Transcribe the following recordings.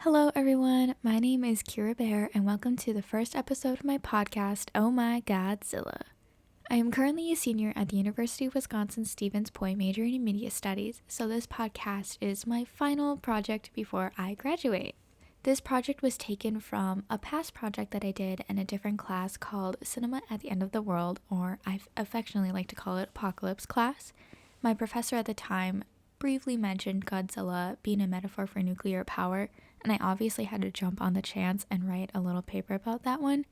Hello everyone, my name is Kira Bear and welcome to the first episode of my podcast, Oh My God-zilla. I am currently a senior at the University of Wisconsin-Stevens Point majoring in media studies, so this podcast is my final project before I graduate. This project was taken from a past project that I did in a different class called Cinema at the End of the World, or I affectionately like to call it Apocalypse class. My professor at the time briefly mentioned Godzilla being a metaphor for nuclear power, and I obviously had to jump on the chance and write a little paper about that one.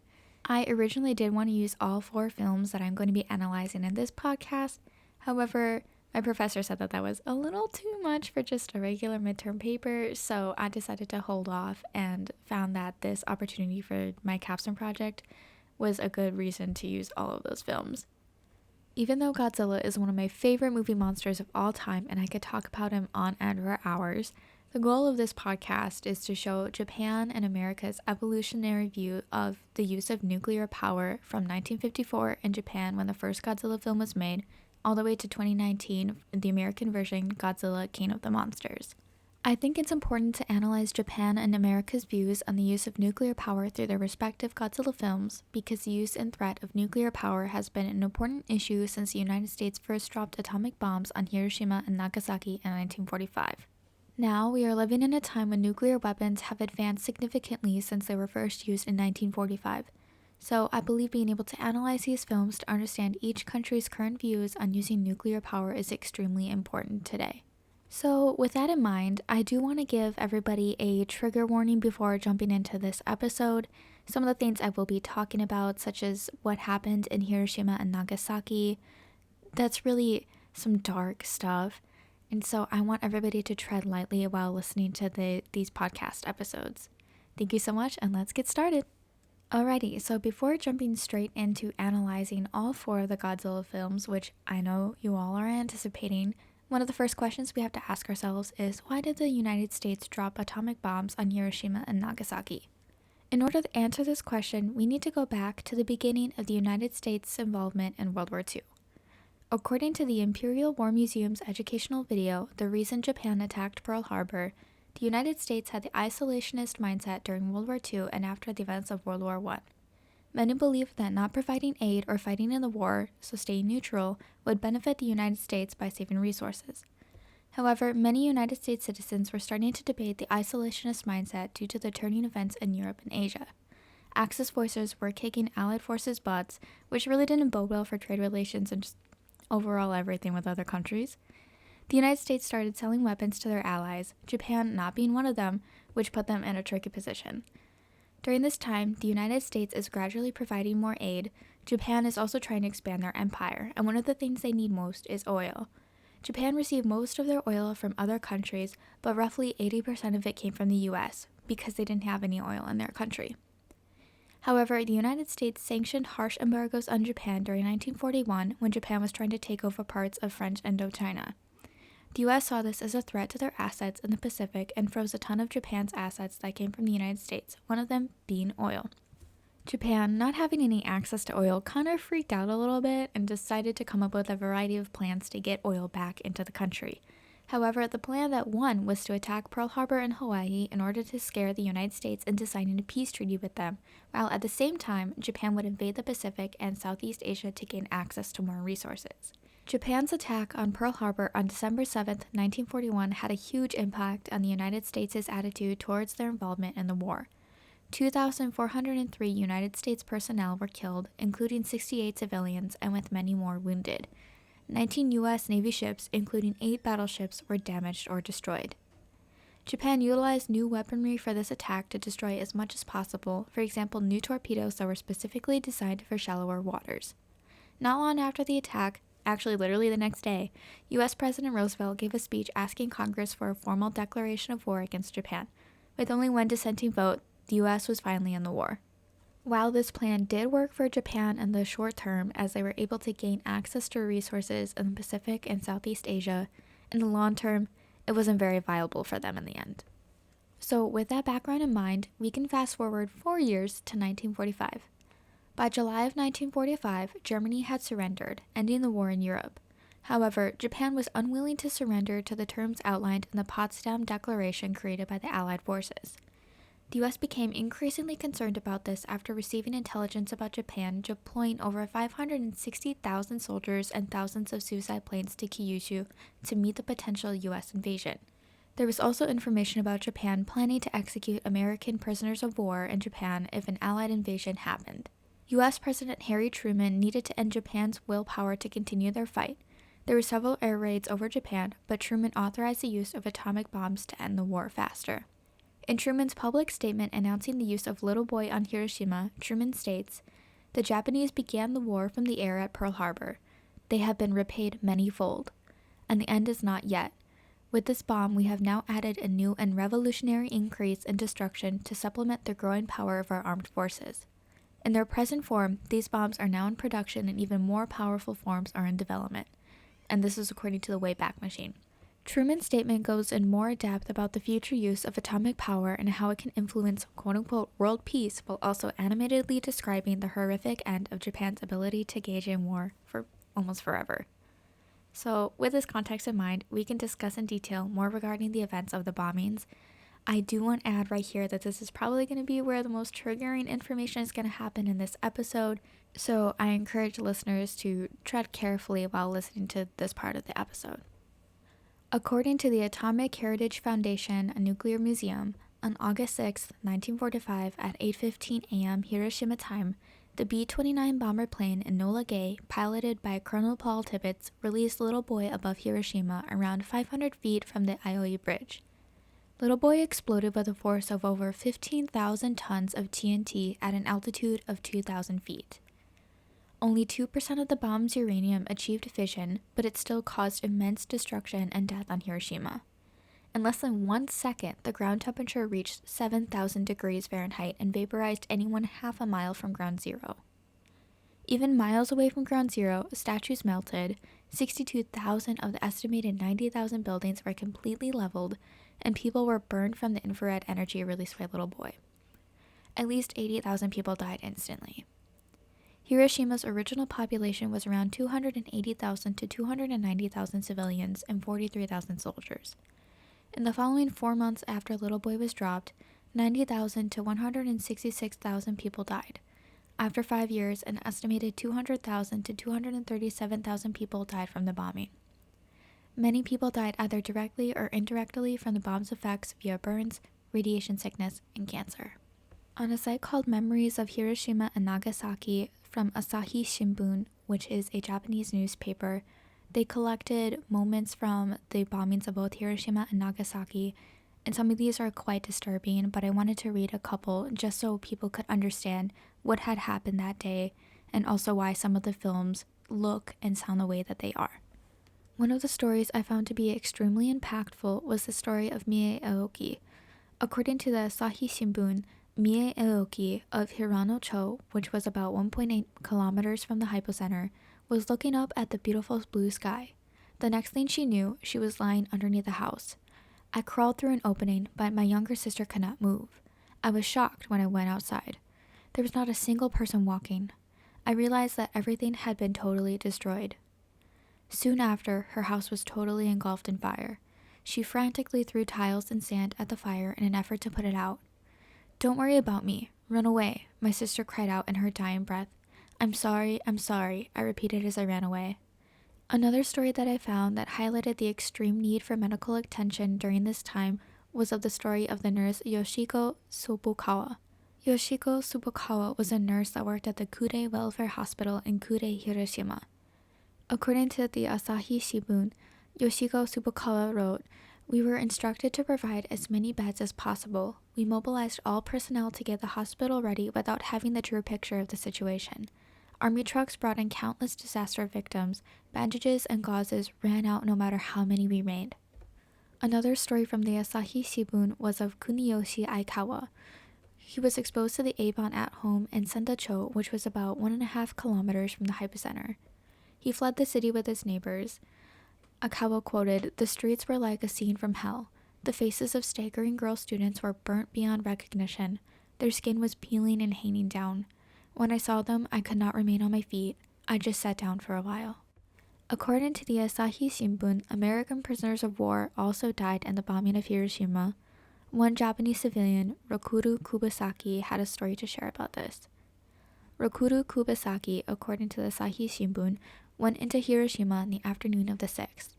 I originally did want to use all 4 films that I'm going to be analyzing in this podcast. However, my professor said that was a little too much for just a regular midterm paper, so I decided to hold off and found that this opportunity for my capstone project was a good reason to use all of those films. Even though Godzilla is one of my favorite movie monsters of all time and I could talk about him on end for hours, the goal of this podcast is to show Japan and America's evolutionary view of the use of nuclear power from 1954 in Japan when the first Godzilla film was made, all the way to 2019, the American version Godzilla King of the Monsters. I think it's important to analyze Japan and America's views on the use of nuclear power through their respective Godzilla films because the use and threat of nuclear power has been an important issue since the United States first dropped atomic bombs on Hiroshima and Nagasaki in 1945. Now, we are living in a time when nuclear weapons have advanced significantly since they were first used in 1945. So I believe being able to analyze these films to understand each country's current views on using nuclear power is extremely important today. So with that in mind, I do want to give everybody a trigger warning before jumping into this episode. Some of the things I will be talking about, such as what happened in Hiroshima and Nagasaki, that's really some dark stuff. And so I want everybody to tread lightly while listening to these podcast episodes. Thank you so much, and let's get started. Alrighty, so before jumping straight into analyzing all 4 of the Godzilla films, which I know you all are anticipating, one of the first questions we have to ask ourselves is, why did the United States drop atomic bombs on Hiroshima and Nagasaki? In order to answer this question, we need to go back to the beginning of the United States' involvement in World War II. According to the Imperial War Museum's educational video, The Reason Japan Attacked Pearl Harbor, the United States had the isolationist mindset during World War II and after the events of World War I. Many believed that not providing aid or fighting in the war, so staying neutral, would benefit the United States by saving resources. However, many United States citizens were starting to debate the isolationist mindset due to the turning events in Europe and Asia. Axis forces were kicking Allied forces' butts, which really didn't bode well for trade relations and just overall everything with other countries. The United States started selling weapons to their allies, Japan not being one of them, which put them in a tricky position. During this time, the United States is gradually providing more aid. Japan is also trying to expand their empire, and one of the things they need most is oil. Japan received most of their oil from other countries, but roughly 80% of it came from the US, because they didn't have any oil in their country. However, the United States sanctioned harsh embargoes on Japan during 1941 when Japan was trying to take over parts of French Indochina. The US saw this as a threat to their assets in the Pacific and froze a ton of Japan's assets that came from the United States, one of them being oil. Japan, not having any access to oil, kind of freaked out a little bit and decided to come up with a variety of plans to get oil back into the country. However, the plan that won was to attack Pearl Harbor and Hawaii in order to scare the United States into signing a peace treaty with them, while at the same time, Japan would invade the Pacific and Southeast Asia to gain access to more resources. Japan's attack on Pearl Harbor on December 7, 1941 had a huge impact on the United States' attitude towards their involvement in the war. 2,403 United States personnel were killed, including 68 civilians, and with many more wounded. 19 U.S. Navy ships, including 8 battleships, were damaged or destroyed. Japan utilized new weaponry for this attack to destroy as much as possible, for example, new torpedoes that were specifically designed for shallower waters. Not long after the attack, actually literally the next day, U.S. President Roosevelt gave a speech asking Congress for a formal declaration of war against Japan. With only one dissenting vote, the U.S. was finally in the war. While this plan did work for Japan in the short term as they were able to gain access to resources in the Pacific and Southeast Asia, in the long term, it wasn't very viable for them in the end. So with that background in mind, we can fast forward 4 years to 1945. By July of 1945, Germany had surrendered, ending the war in Europe. However, Japan was unwilling to surrender to the terms outlined in the Potsdam Declaration created by the Allied forces. The US became increasingly concerned about this after receiving intelligence about Japan deploying over 560,000 soldiers and thousands of suicide planes to Kyushu to meet the potential US invasion. There was also information about Japan planning to execute American prisoners of war in Japan if an Allied invasion happened. US President Harry Truman needed to end Japan's willpower to continue their fight. There were several air raids over Japan, but Truman authorized the use of atomic bombs to end the war faster. In Truman's public statement announcing the use of Little Boy on Hiroshima, Truman states, "The Japanese began the war from the air at Pearl Harbor. They have been repaid many-fold. And the end is not yet. With this bomb, we have now added a new and revolutionary increase in destruction to supplement the growing power of our armed forces. In their present form, these bombs are now in production and even more powerful forms are in development." And this is according to the Wayback Machine. Truman's statement goes in more depth about the future use of atomic power and how it can influence quote-unquote world peace, while also animatedly describing the horrific end of Japan's ability to engage in war for almost forever. So, with this context in mind, we can discuss in detail more regarding the events of the bombings. I do want to add right here that this is probably going to be where the most triggering information is going to happen in this episode, so I encourage listeners to tread carefully while listening to this part of the episode. According to the Atomic Heritage Foundation, a nuclear museum, on August 6, 1945 at 8:15 a.m. Hiroshima time, the B-29 bomber plane Enola Gay, piloted by Colonel Paul Tibbets, released Little Boy above Hiroshima around 500 feet from the Ioi Bridge. Little Boy exploded with a force of over 15,000 tons of TNT at an altitude of 2,000 feet. Only 2% of the bomb's uranium achieved fission, but it still caused immense destruction and death on Hiroshima. In less than 1 second, the ground temperature reached 7,000 degrees Fahrenheit and vaporized anyone half a mile from ground zero. Even miles away from ground zero, statues melted, 62,000 of the estimated 90,000 buildings were completely leveled, and people were burned from the infrared energy released by Little Boy. At least 80,000 people died instantly. Hiroshima's original population was around 280,000 to 290,000 civilians and 43,000 soldiers. In the following 4 months after Little Boy was dropped, 90,000 to 166,000 people died. After 5 years, an estimated 200,000 to 237,000 people died from the bombing. Many people died either directly or indirectly from the bomb's effects via burns, radiation sickness, and cancer. On a site called Memories of Hiroshima and Nagasaki from Asahi Shimbun, which is a Japanese newspaper, they collected moments from the bombings of both Hiroshima and Nagasaki, and some of these are quite disturbing, but I wanted to read a couple just so people could understand what had happened that day and also why some of the films look and sound the way that they are. One of the stories I found to be extremely impactful was the story of Mie Aoki. According to the Asahi Shimbun, Mie Aoki of Hirano-cho, which was about 1.8 kilometers from the hypocenter, was looking up at the beautiful blue sky. The next thing she knew, she was lying underneath the house. I crawled through an opening, but my younger sister could not move. I was shocked when I went outside. There was not a single person walking. I realized that everything had been totally destroyed. Soon after, her house was totally engulfed in fire. She frantically threw tiles and sand at the fire in an effort to put it out. "Don't worry about me. Run away," my sister cried out in her dying breath. I'm sorry, I repeated as I ran away. Another story that I found that highlighted the extreme need for medical attention during this time was of the story of the nurse Yoshiko Tsubukawa. Yoshiko Tsubukawa was a nurse that worked at the Kure Welfare Hospital in Kure, Hiroshima. According to the Asahi Shimbun, Yoshiko Tsubukawa wrote, "We were instructed to provide as many beds as possible. We mobilized all personnel to get the hospital ready without having the true picture of the situation. Army trucks brought in countless disaster victims. Bandages and gauzes ran out no matter how many we made." Another story from the Asahi Shimbun was of Kuniyoshi Aikawa. He was exposed to the A-bomb at home in Senda-cho, which was about 1.5 kilometers from the hypocenter. He fled the city with his neighbors. Aikawa quoted, "The streets were like a scene from hell. The faces of staggering girl students were burnt beyond recognition. Their skin was peeling and hanging down. When I saw them, I could not remain on my feet. I just sat down for a while." According to the Asahi Shimbun, American prisoners of war also died in the bombing of Hiroshima. One Japanese civilian, Rokuru Kubasaki, had a story to share about this. Rokuru Kubasaki, according to the Asahi Shimbun, went into Hiroshima in the afternoon of the 6th.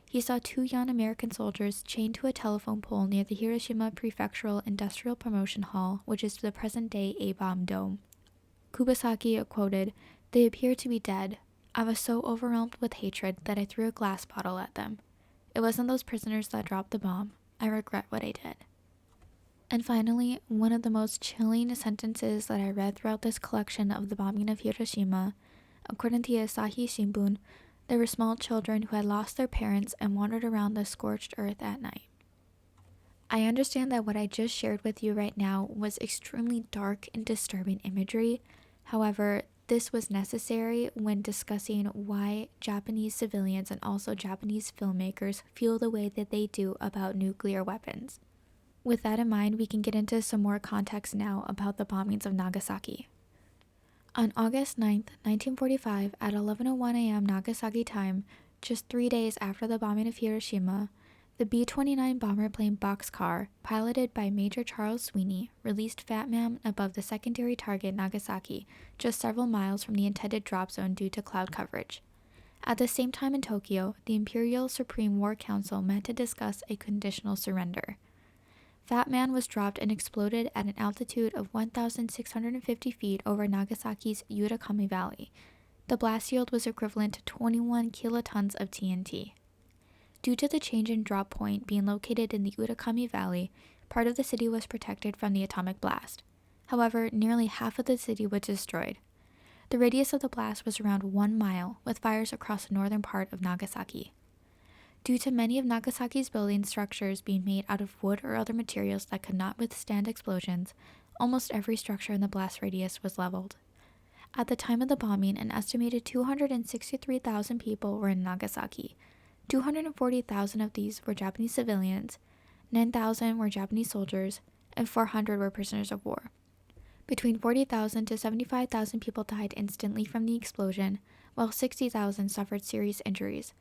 He saw 2 young American soldiers chained to a telephone pole near the Hiroshima Prefectural Industrial Promotion Hall, which is the present-day A-bomb dome. Kubasaki quoted, "They appeared to be dead. I was so overwhelmed with hatred that I threw a glass bottle at them. It wasn't those prisoners that dropped the bomb. I regret what I did." And finally, one of the most chilling sentences that I read throughout this collection of the bombing of Hiroshima, according to the Asahi Shimbun, there were small children who had lost their parents and wandered around the scorched earth at night. I understand that what I just shared with you right now was extremely dark and disturbing imagery. However, this was necessary when discussing why Japanese civilians and also Japanese filmmakers feel the way that they do about nuclear weapons. With that in mind, we can get into some more context now about the bombings of Nagasaki. On August 9th, 1945, at 11:01 a.m. Nagasaki time, just 3 days after the bombing of Hiroshima, the B-29 bomber plane Boxcar, piloted by Major Charles Sweeney, released Fat Man above the secondary target Nagasaki, just several miles from the intended drop zone due to cloud coverage. At the same time in Tokyo, the Imperial Supreme War Council met to discuss a conditional surrender. Fat Man was dropped and exploded at an altitude of 1,650 feet over Nagasaki's Utakami Valley. The blast yield was equivalent to 21 kilotons of TNT. Due to the change in drop point being located in the Utakami Valley, part of the city was protected from the atomic blast. However, nearly half of the city was destroyed. The radius of the blast was around 1 mile, with fires across the northern part of Nagasaki. Due to many of Nagasaki's building structures being made out of wood or other materials that could not withstand explosions, almost every structure in the blast radius was leveled. At the time of the bombing, an estimated 263,000 people were in Nagasaki. 240,000 of these were Japanese civilians, 9,000 were Japanese soldiers, and 400 were prisoners of war. Between 40,000 to 75,000 people died instantly from the explosion, while 60,000 suffered serious injuries.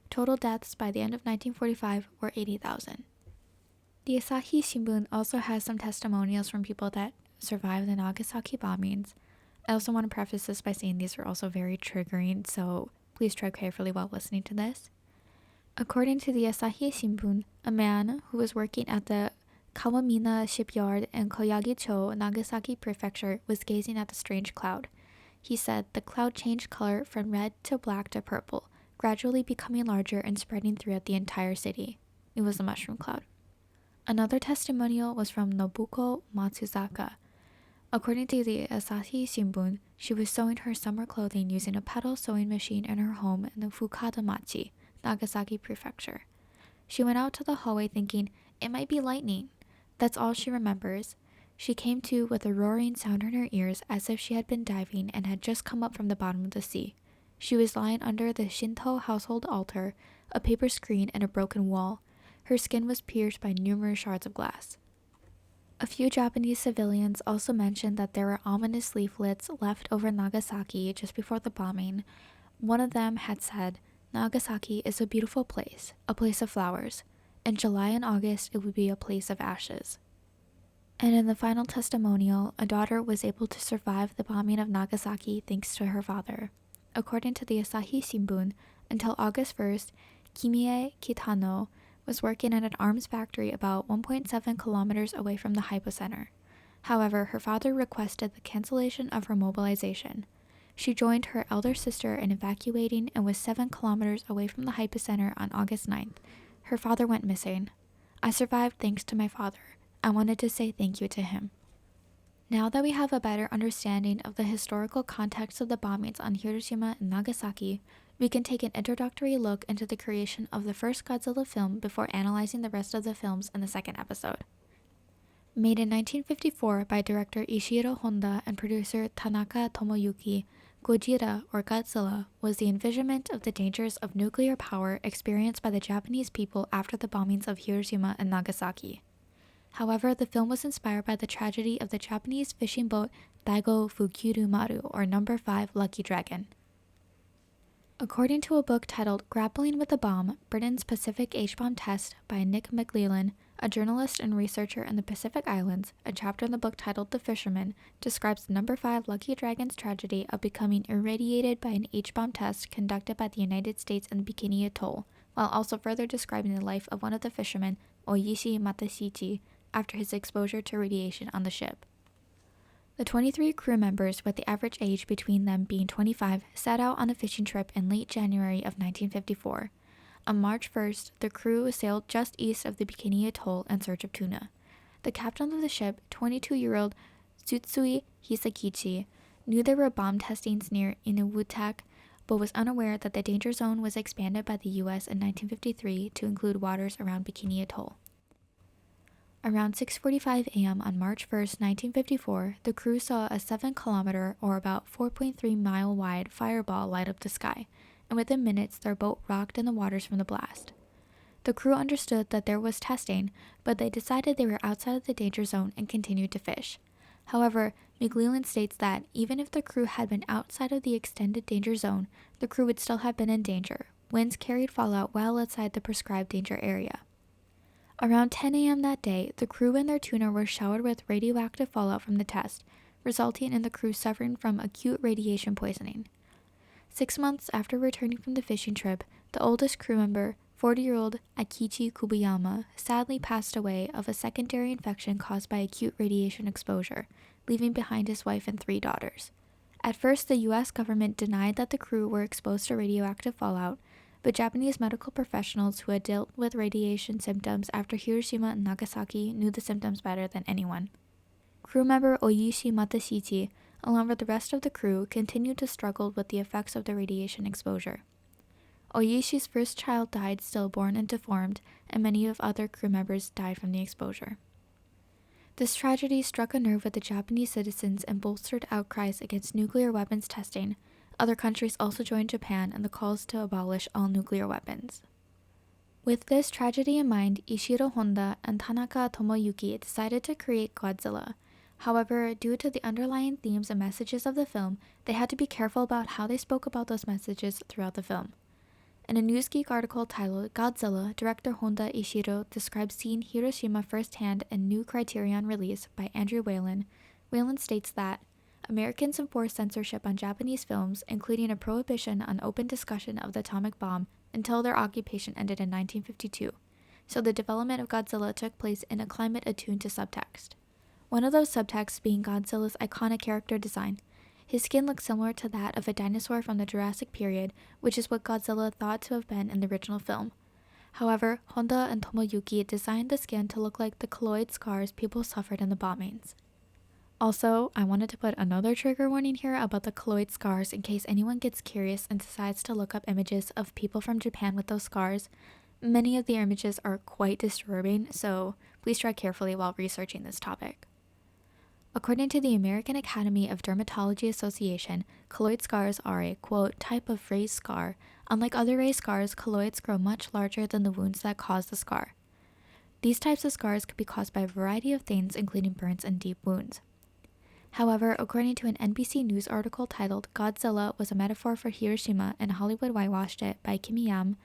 Total deaths by the end of 1945 were 80,000. The Asahi Shimbun also has some testimonials from people that survived the Nagasaki bombings. I also want to preface this by saying these are also very triggering, so please tread carefully while listening to this. According to the Asahi Shimbun, a man who was working at the Kawamina shipyard in Koyagicho, Nagasaki Prefecture, was gazing at the strange cloud. He said the cloud changed color from red to black to purple, gradually becoming larger and spreading throughout the entire city. It was a mushroom cloud. Another testimonial was from Nobuko Matsuzaka. According to the Asahi Shimbun, she was sewing her summer clothing using a pedal sewing machine in her home in the Fukadamachi, Nagasaki Prefecture. She went out to the hallway thinking, it might be lightning. That's all she remembers. She came to with a roaring sound in her ears as if she had been diving and had just come up from the bottom of the sea. She was lying under the Shinto household altar, a paper screen, and a broken wall. Her skin was pierced by numerous shards of glass. A few Japanese civilians also mentioned that there were ominous leaflets left over Nagasaki just before the bombing. One of them had said, "Nagasaki is a beautiful place, a place of flowers. In July and August, it would be a place of ashes." And in the final testimonial, a daughter was able to survive the bombing of Nagasaki thanks to her father. According to the Asahi Shimbun, until August 1st, Kimie Kitano was working at an arms factory about 1.7 kilometers away from the hypocenter. However, her father requested the cancellation of her mobilization. She joined her elder sister in evacuating and was 7 kilometers away from the hypocenter on August 9th. Her father went missing. "I survived thanks to my father. I wanted to say thank you to him." Now that we have a better understanding of the historical context of the bombings on Hiroshima and Nagasaki, we can take an introductory look into the creation of the first Godzilla film before analyzing the rest of the films in the second episode. Made in 1954 by director Ishiro Honda and producer Tanaka Tomoyuki, Gojira, or Godzilla, was the envisionment of the dangers of nuclear power experienced by the Japanese people after the bombings of Hiroshima and Nagasaki. However, the film was inspired by the tragedy of the Japanese fishing boat Daigo Fukiru Maru, or Number 5 Lucky Dragon. According to a book titled Grappling with the Bomb, Britain's Pacific H-Bomb Test by Nick McLellan, A journalist and researcher in the Pacific Islands, a chapter in the book titled The Fisherman, describes the number 5 Lucky Dragon's tragedy of becoming irradiated by an H-bomb test conducted by the United States in the Bikini Atoll, while also further describing the life of one of the fishermen, Oishi Matashichi, after his exposure to radiation on the ship. The 23 crew members, with the average age between them being 25, set out on a fishing trip in late January of 1954. On March 1st, the crew sailed just east of the Bikini Atoll in search of tuna. The captain of the ship, 22-year-old Tsutsui Hisakichi, knew there were bomb testings near Inuwutak, but was unaware that the danger zone was expanded by the U.S. in 1953 to include waters around Bikini Atoll. Around 6:45 a.m. on March 1st, 1954, the crew saw a 7-kilometer or about 4.3-mile wide fireball light up the sky, and within minutes their boat rocked in the waters from the blast. The crew understood that there was testing, but they decided they were outside of the danger zone and continued to fish. However, McLeland states that even if the crew had been outside of the extended danger zone, the crew would still have been in danger. Winds carried fallout well outside the prescribed danger area. Around 10 a.m. that day, the crew and their tuna were showered with radioactive fallout from the test, resulting in the crew suffering from acute radiation poisoning. 6 months after returning from the fishing trip, the oldest crew member, 40-year-old Akichi Kubayama, sadly passed away of a secondary infection caused by acute radiation exposure, leaving behind his wife and 3 daughters. At first, the U.S. government denied that the crew were exposed to radioactive fallout, but Japanese medical professionals who had dealt with radiation symptoms after Hiroshima and Nagasaki knew the symptoms better than anyone. Crew member Oishi Matashichi, along with the rest of the crew, continued to struggle with the effects of the radiation exposure. Oishi's first child died stillborn and deformed, and many of other crew members died from the exposure. This tragedy struck a nerve with the Japanese citizens and bolstered outcries against nuclear weapons testing. Other countries also joined Japan in the calls to abolish all nuclear weapons. With this tragedy in mind, Ishiro Honda and Tanaka Tomoyuki decided to create God-zilla. However, due to the underlying themes and messages of the film, they had to be careful about how they spoke about those messages throughout the film. In a Newsgeek article titled God-zilla, director Honda Ishiro describes seeing Hiroshima firsthand in New Criterion release by Andrew Whalen. Whalen states that Americans enforced censorship on Japanese films, including a prohibition on open discussion of the atomic bomb, until their occupation ended in 1952. So the development of God-zilla took place in a climate attuned to subtext. One of those subtexts being God-zilla's iconic character design. His skin looks similar to that of a dinosaur from the Jurassic period, which is what God-zilla thought to have been in the original film. However, Honda and Tomoyuki designed the skin to look like the keloid scars people suffered in the bombings. Also, I wanted to put another trigger warning here about the keloid scars in case anyone gets curious and decides to look up images of people from Japan with those scars. Many of the images are quite disturbing, so please tread carefully while researching this topic. According to the American Academy of Dermatology Association, keloid scars are a, quote, type of raised scar. Unlike other raised scars, keloids grow much larger than the wounds that cause the scar. These types of scars could be caused by a variety of things, including burns and deep wounds. However, according to an NBC News article titled God-zilla was a metaphor for Hiroshima and Hollywood whitewashed it by Kimi Yam,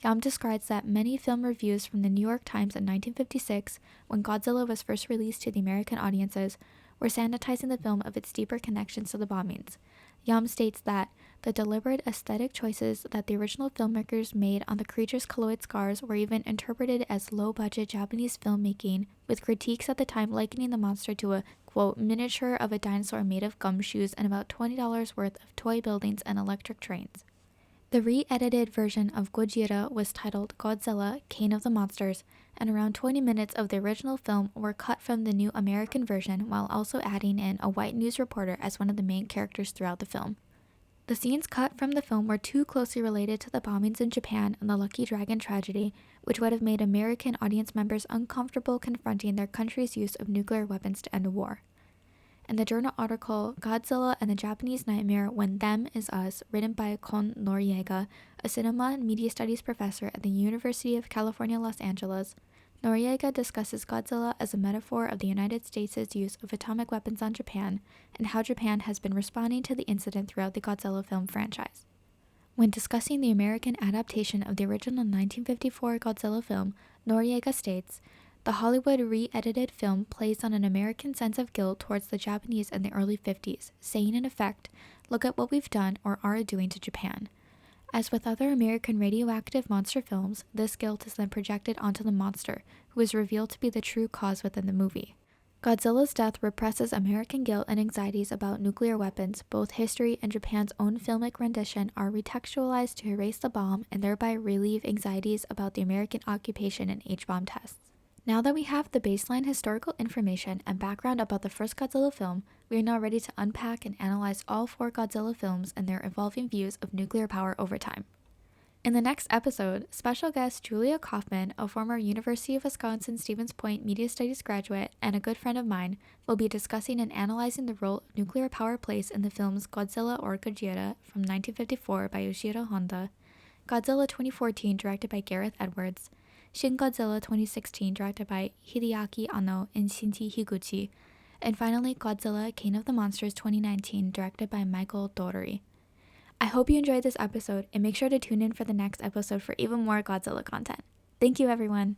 Yam describes that many film reviews from the New York Times in 1956, when God-zilla was first released to the American audiences, were sanitizing the film of its deeper connections to the bombings. Yam states that the deliberate aesthetic choices that the original filmmakers made on the creature's keloid scars were even interpreted as low-budget Japanese filmmaking, with critiques at the time likening the monster to a, quote, miniature of a dinosaur made of gumshoes and about $20 worth of toy buildings and electric trains. The re-edited version of Gojira was titled Godzilla, King of the Monsters, and around 20 minutes of the original film were cut from the new American version while also adding in a white news reporter as one of the main characters throughout the film. The scenes cut from the film were too closely related to the bombings in Japan and the Lucky Dragon tragedy, which would have made American audience members uncomfortable confronting their country's use of nuclear weapons to end a war. In the journal article God-zilla and the Japanese Nightmare When Them Is Us, written by Kon Noriega, a cinema and media studies professor at the University of California, Los Angeles, Noriega discusses God-zilla as a metaphor of the United States' use of atomic weapons on Japan and how Japan has been responding to the incident throughout the Godzilla film franchise. When discussing the American adaptation of the original 1954 Godzilla film, Noriega states, The Hollywood re-edited film plays on an American sense of guilt towards the Japanese in the early 50s, saying in effect, "Look at what we've done or are doing to Japan." As with other American radioactive monster films, this guilt is then projected onto the monster, who is revealed to be the true cause within the movie. Godzilla's death represses American guilt and anxieties about nuclear weapons. Both history and Japan's own filmic rendition are retextualized to erase the bomb and thereby relieve anxieties about the American occupation and H-bomb tests. Now that we have the baseline historical information and background about the first Godzilla film, we are now ready to unpack and analyze all 4 Godzilla films and their evolving views of nuclear power over time. In the next episode, special guest Julia Kaufman, a former University of Wisconsin-Stevens Point Media Studies graduate and a good friend of mine, will be discussing and analyzing the role nuclear power plays in the films Godzilla or Gojira from 1954 by Yoshihiro Honda, Godzilla 2014 directed by Gareth Edwards, Shin Godzilla 2016 directed by Hideaki Anno and Shinji Higuchi, and finally Godzilla King of the Monsters 2019 directed by Michael Dougherty. I hope you enjoyed this episode and make sure to tune in for the next episode for even more Godzilla content. Thank you, everyone!